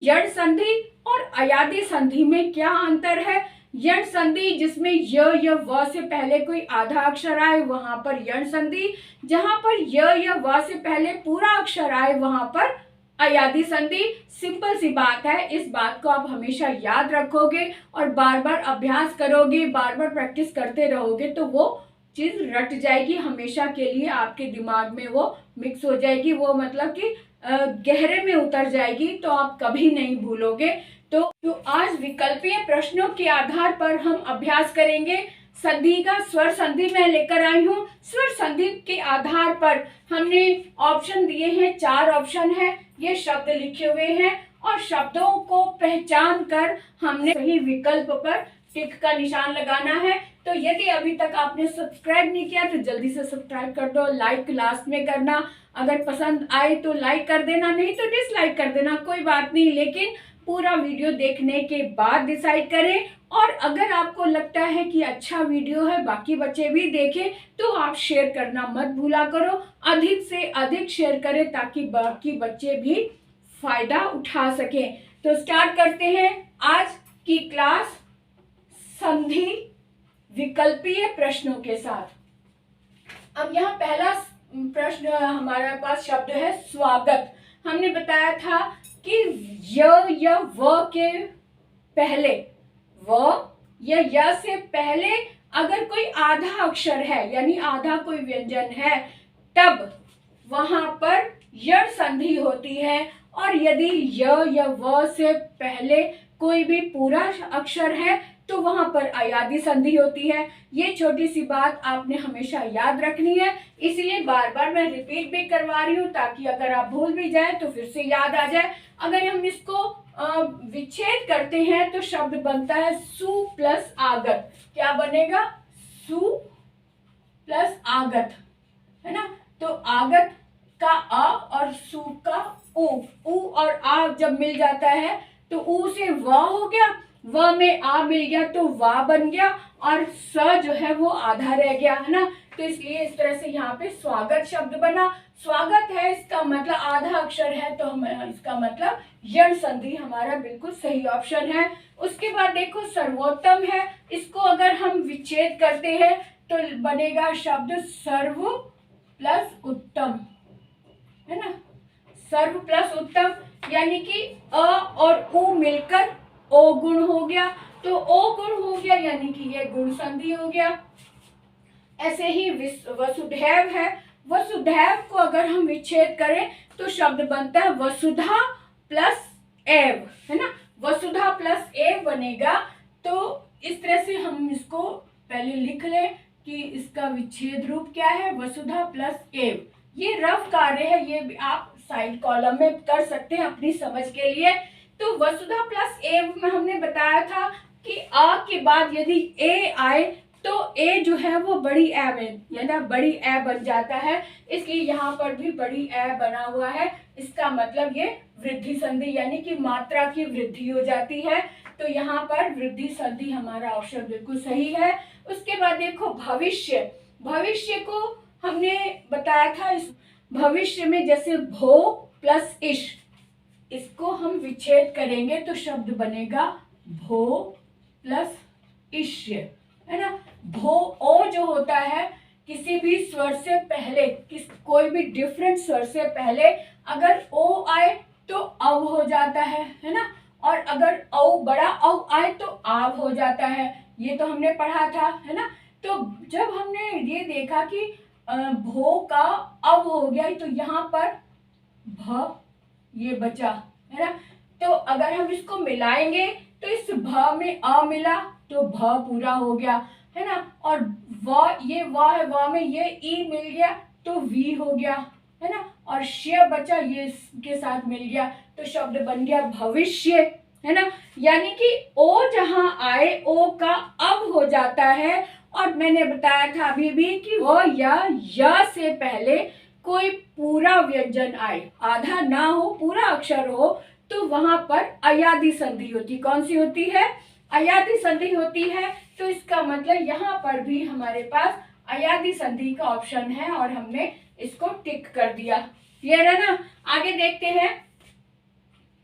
यण संधि और अयादी संधि में क्या अंतर है? यण संधि जिसमें य व से पहले कोई आधा अक्षर आए वहां पर यण संधि, जहां पर य व से पहले पूरा अक्षर आए वहां पर अयादी संधि। सिंपल सी बात है, इस बात को आप हमेशा याद रखोगे और बार बार अभ्यास करोगे, बार बार प्रैक्टिस करते रहोगे तो वो चीज रट जाएगी, हमेशा के लिए आपके दिमाग में वो मिक्स हो जाएगी, वो मतलब कि गहरे में उतर जाएगी, तो आप कभी नहीं भूलोगे। तो आज विकल्पीय प्रश्नों के आधार पर हम अभ्यास करेंगे संधि का। स्वर संधि मैं लेकर आई हूँ। स्वर संधि के आधार पर हमने ऑप्शन दिए हैं, 4 ऑप्शन है, ये शब्द लिखे हुए हैं और शब्दों को पहचान कर हमने सही विकल्प पर टिक का निशान लगाना है। तो यदि अभी तक आपने सब्सक्राइब नहीं किया तो जल्दी से सब्सक्राइब कर दो, लाइक लास्ट में करना, अगर पसंद आए तो लाइक कर देना, नहीं तो डिसलाइक कर देना, कोई बात नहीं, लेकिन पूरा वीडियो देखने के बाद डिसाइड करें। और अगर आपको लगता है कि अच्छा वीडियो है, बाकी बच्चे भी देखें, तो आप शेयर करना मत भूला करो, अधिक से अधिक शेयर करें ताकि बाकी बच्चे भी फायदा उठा सकें। तो स्टार्ट करते हैं आज की क्लास संधि विकल्पीय प्रश्नों के साथ। अब यहाँ पहला प्रश्न हमारे पास शब्द है स्वागत। हमने बताया था कि य या व के पहले, व या य से पहले अगर कोई आधा अक्षर है यानी आधा कोई व्यंजन है तब वहां पर यण संधि होती है, और यदि य या व से पहले कोई भी पूरा अक्षर है तो वहां पर अयादी संधि होती है। ये छोटी सी बात आपने हमेशा याद रखनी है, इसलिए बार बार मैं रिपीट भी करवा रही हूँ ताकि अगर आप भूल भी जाए तो फिर से याद आ जाए। अगर हम इसको विच्छेद करते हैं तो शब्द बनता है सु प्लस आगत। क्या बनेगा? सु प्लस आगत, है ना। तो आगत का अ और सु का उ, उ और आ जब मिल जाता है तो उ से व हो गया, व में आ मिल गया तो वा बन गया, और स जो है वो आधा रह गया, है ना। तो इसलिए इस तरह से यहाँ पे स्वागत शब्द बना। स्वागत है, इसका मतलब आधा अक्षर है तो हम इसका मतलब यण संधि हमारा बिल्कुल सही ऑप्शन है। उसके बाद देखो सर्वोत्तम है, इसको अगर हम विच्छेद करते हैं तो बनेगा शब्द सर्व प्लस उत्तम, है ना। सर्व प्लस उत्तम यानी कि अ और उ मिलकर ओ गुण हो गया, तो ओ गुण हो गया यानी कि ये गुण संधि हो गया। ऐसे ही वसुधैव है, वसुधैव को अगर हम विच्छेद करें तो शब्द बनता है वसुधा प्लस एव, है ना। वसुधा प्लस एव बनेगा। तो इस तरह से हम इसको पहले लिख लें कि इसका विच्छेद रूप क्या है, वसुधा प्लस एव। ये रफ कार्य है, ये भी आप साइड कॉलम में कर सकते हैं अपनी समझ के लिए। तो वसुधा प्लस एव में हमने बताया था कि आ के बाद यदि ए आए तो ए जो है वो बड़ी ए में, यानी बड़ी ए बन जाता है, इसलिए यहाँ पर भी बड़ी ए बना हुआ है। इसका मतलब ये वृद्धि संधि यानी कि मात्रा की वृद्धि हो जाती है, तो यहाँ पर वृद्धि संधि हमारा ऑप्शन बिल्कुल सही है। उसके बाद देखो भविष्य, भविष्य को हमने बताया था, इस भविष्य में जैसे भो प्लस इश, इसको हम विच्छेद करेंगे तो शब्द बनेगा भो प्लस इष्य, है ना। भो ओ जो होता है किसी भी स्वर से पहले, कोई भी डिफरेंट स्वर से पहले अगर ओ आए तो अव हो जाता है ना। और अगर औ बड़ा औ आए तो आव हो जाता है, ये तो हमने पढ़ा था, है ना। तो जब हमने ये देखा कि भो का अव हो गया तो यहाँ पर भ ये बचा, है ना। तो अगर हम इसको मिलाएंगे तो इस भ में अ मिला तो भ पूरा हो गया, है ना। और व, ये व है, व में ये ई मिल गया तो वी हो गया, है ना। और श बचा, ये इसके साथ मिल गया तो शब्द बन गया भविष्य, है ना। यानी कि ओ जहां आए ओ का अब हो जाता है। और मैंने बताया था अभी भी कि व या य से पहले कोई पूरा व्यंजन आए, आधा ना हो, पूरा अक्षर हो, तो वहां पर अयादी संधि होती। कौन सी होती है? अयादी संधि होती है। तो इसका मतलब यहाँ पर भी हमारे पास अयादी संधि का ऑप्शन है और हमने इसको टिक कर दिया। क्लियर है ना। आगे देखते हैं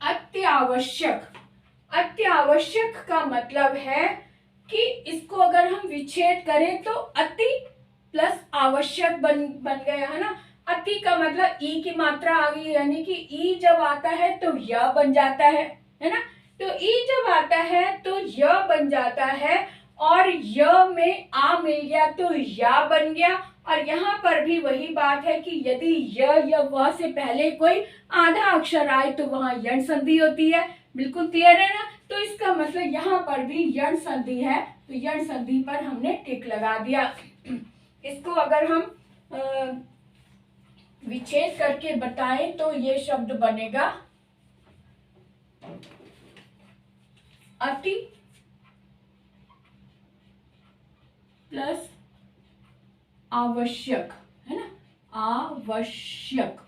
अत्यावश्यक। अत्यावश्यक का मतलब है कि इसको अगर हम विच्छेद करें तो अति प्लस आवश्यक बन गया है ना। अति का मतलब ई की मात्रा आ गई, यानी कि ई जब आता है तो य बन जाता है ना। तो ई जब आता है तो य बन जाता है, और य में आ मिल गया तो या बन गया। और यहाँ पर भी वही बात है कि यदि य या व से पहले कोई आधा अक्षर आए तो वहां यण संधि होती है। बिल्कुल क्लियर है ना। तो इसका मतलब यहाँ पर भी यण संधि है, तो यण संधि पर हमने टिक लगा दिया। इसको अगर हम विच्छेद करके बताएं तो ये शब्द बनेगा अति प्लस आवश्यक, है ना, आवश्यक।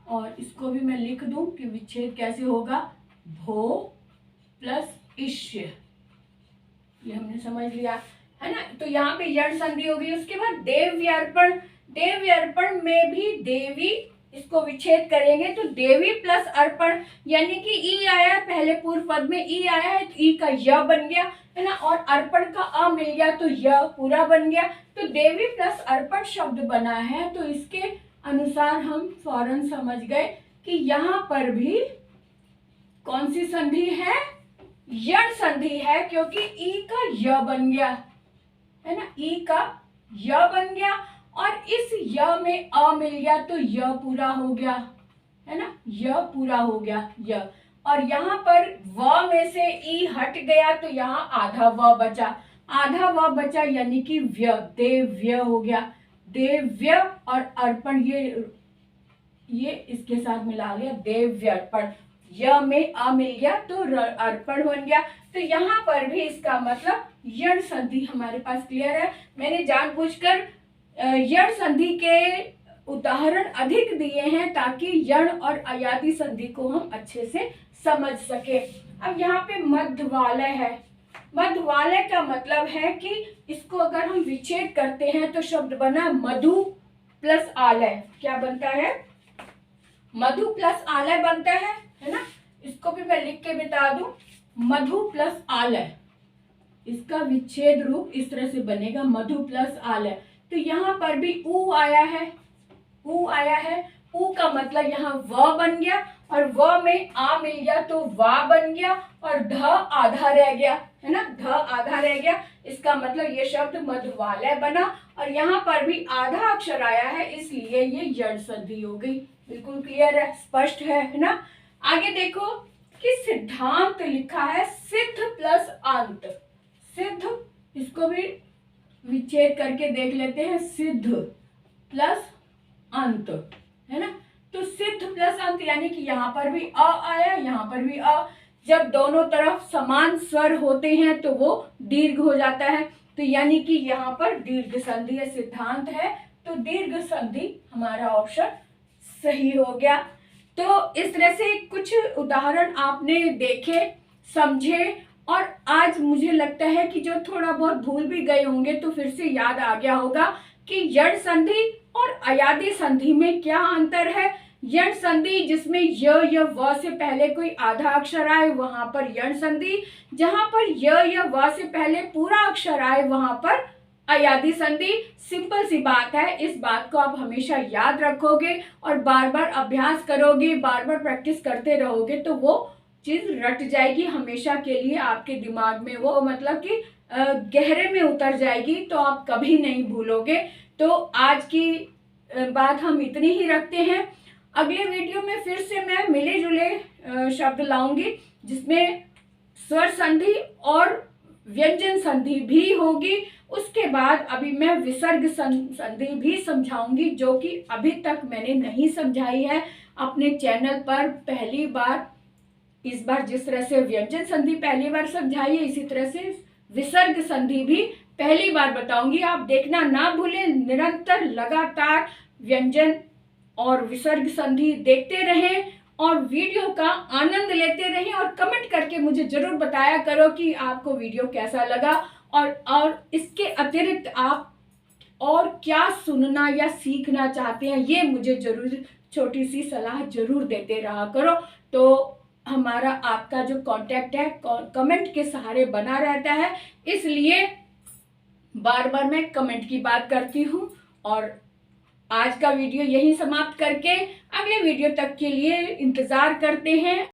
और इसको भी मैं लिख दूं कि विच्छेद कैसे होगा, भो प्लस इष्य, ये हमने समझ लिया है ना। तो यहाँ पे यण संधि होगी। उसके बाद देव्यर्पण। देव्यर्पण में भी देवी, इसको विच्छेद करेंगे तो देवी प्लस अर्पण, यानी कि ई आया पहले पूर्व पद में, ई आया है तो ई का य बन गया है ना, और अर्पण का अ मिल गया तो य पूरा बन गया। तो देवी प्लस अर्पण शब्द बना है, तो इसके अनुसार हम फौरन समझ गए कि यहाँ पर भी कौन सी संधि है, यण संधि है, क्योंकि ई का य बन गया है ना, ई का य बन गया, और इस य में अ मिल गया तो य पूरा हो गया है ना, य पूरा हो गया य। और यहाँ पर व में से ई हट गया तो यहाँ आधा व बचा, आधा व बचा, यानी कि व्य, देव्य हो गया, देव्य। और अर्पण ये इसके साथ मिला लिया, देव्य अर्पण, य में अ मिल गया तो अर्पण बन गया। तो यहाँ पर भी इसका मतलब यण संधि हमारे पास क्लियर है। मैंने जानबूझकर यण संधि के उदाहरण अधिक दिए हैं ताकि यण और अयादि संधि को हम अच्छे से समझ सके। अब यहाँ पे मध्यवालय है। मध्यवालय का मतलब है कि इसको अगर हम विच्छेद करते हैं तो शब्द बना मधु प्लस आलय। क्या बनता है, मधु प्लस आलय बनता है ना। इसको भी मैं लिख के बता दूं, मधु प्लस आलय, इसका विच्छेद रूप इस तरह से बनेगा, मधु प्लस आलय। तो यहाँ पर भी ऊ आया है, ऊ आया है, ऊ का मतलब यहाँ व बन गया, और व में आ मिल गया तो वा बन गया, और ध आधा रह गया है ना, ध आधा रह गया। इसका मतलब ये शब्द मधुवालय बना, और यहाँ पर भी आधा अक्षर आया है इसलिए ये यण संधि हो गई। बिल्कुल क्लियर है, स्पष्ट है ना। आगे देखो कि सिद्धांत लिखा है सिद्ध प्लस अंत। सिद्ध, इसको भी विच्छेद करके देख लेते हैं, सिद्ध प्लस अंत है ना। तो सिद्ध प्लस अंत यानी कि यहाँ पर भी अ आया, यहाँ पर भी अ। जब दोनों तरफ समान स्वर होते हैं तो वो दीर्घ हो जाता है, तो यानी कि यहाँ पर दीर्घ संधि है, सिद्धांत है, तो दीर्घ संधि हमारा ऑप्शन सही हो गया। तो इस तरह से कुछ उदाहरण आपने देखे, समझे, और आज मुझे लगता है कि जो थोड़ा बहुत भूल भी गए होंगे तो फिर से याद आ गया होगा कि यण संधि और अयादि संधि में क्या अंतर है। यण संधि जिसमें य या व से पहले कोई आधा अक्षर आए वहां पर यण संधि, जहां पर य या व से पहले पूरा अक्षर आए वहां पर अयादि संधि। सिंपल सी बात है, इस बात को आप हमेशा याद रखोगे और बार बार अभ्यास करोगे, बार बार प्रैक्टिस करते रहोगे तो वो चीज रट जाएगी हमेशा के लिए आपके दिमाग में, वो मतलब कि गहरे में उतर जाएगी, तो आप कभी नहीं भूलोगे। तो आज की बात हम इतनी ही रखते हैं। अगले वीडियो में फिर से मैं मिले जुले शब्द लाऊंगी जिसमें स्वर संधि और व्यंजन संधि भी होगी। उसके बाद अभी मैं विसर्ग संधि भी समझाऊंगी, जो कि अभी तक मैंने नहीं समझाई है अपने चैनल पर। पहली बार, इस बार जिस तरह से व्यंजन संधि पहली बार समझाई है, इसी तरह से विसर्ग संधि भी पहली बार बताऊंगी। आप देखना ना भूलें, निरंतर लगातार व्यंजन और विसर्ग संधि देखते रहें और वीडियो का आनंद लेते रहें, और कमेंट करके मुझे जरूर बताया करो कि आपको वीडियो कैसा लगा, और इसके अतिरिक्त आप और क्या सुनना या सीखना चाहते हैं, ये मुझे जरूर छोटी सी सलाह जरूर देते रहा करो। तो हमारा आपका जो कांटेक्ट है कमेंट के सहारे बना रहता है, इसलिए बार बार मैं कमेंट की बात करती हूँ। और आज का वीडियो यही समाप्त करके अगले वीडियो तक के लिए इंतज़ार करते हैं।